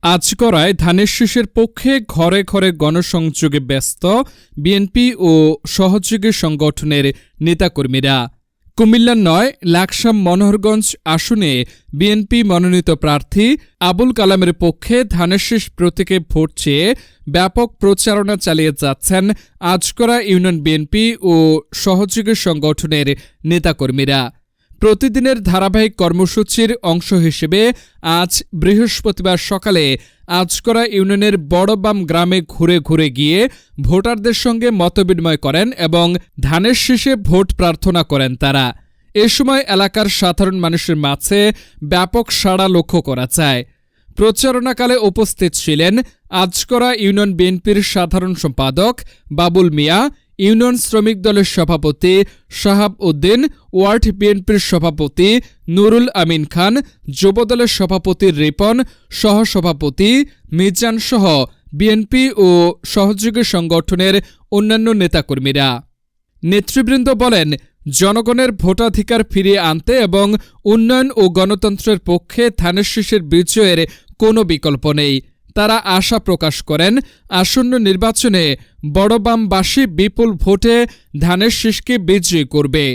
আজগড়ায় ধানের শীষের পক্ষে ঘরে ঘরে গণসংযোগে ব্যস্ত বিএনপি ও সহযোগী সংগঠনের নেতাকর্মীরা। কুমিল্লার ৯ লাকসাম মনোহরগঞ্জ আসনে বিএনপি মনোনীত প্রার্থী আবুল কালামের পক্ষে ধানের শীষ প্রতীকে ভোট চেয়ে ব্যাপক প্রচারণা চালিয়ে যাচ্ছেন আজগড়া ইউনিয়ন বিএনপি ও সহযোগী সংগঠনের নেতাকর্মীরা। প্রতিদিনের ধারাবাহিক কর্মসূচির অংশ হিসেবে আজ বৃহস্পতিবার সকালে আজগড়া ইউনিয়নের বড়বাম গ্রামে ঘুরে ঘুরে গিয়ে ভোটারদের সঙ্গে মতবিনিময় করেন এবং ধানের শীষে ভোট প্রার্থনা করেন তারা। এ সময় এলাকার সাধারণ মানুষের মাঝে ব্যাপক সাড়া লক্ষ্য করা যায়। প্রচারণাকালে উপস্থিত ছিলেন আজগড়া ইউনিয়ন বিএনপির সাধারণ সম্পাদক বাবুল মিয়া, ইউনিয়ন শ্রমিক দলের সভাপতি শাহাব উদ্দিন, ওয়ার্ড বিএনপির সভাপতি নুরুল আমিন খান, যুবদলের সভাপতি রিপন, সহসভাপতি মিজান সহ বিএনপি ও সহযোগী সংগঠনের অন্যান্য নেতাকর্মীরা। নেতৃবৃন্দ বলেন, জনগণের ভোটাধিকার ফিরিয়ে আনতে এবং উন্নয়ন ও গণতন্ত্রের পক্ষে ধানের শীষের বিজয়ের কোনো বিকল্প নেই। তারা আশা প্রকাশ করেন, আসন্ন নির্বাচনে বড়বামবাসী বিপুল ভোটে ধানের শীষকে বিজয়ী করবে।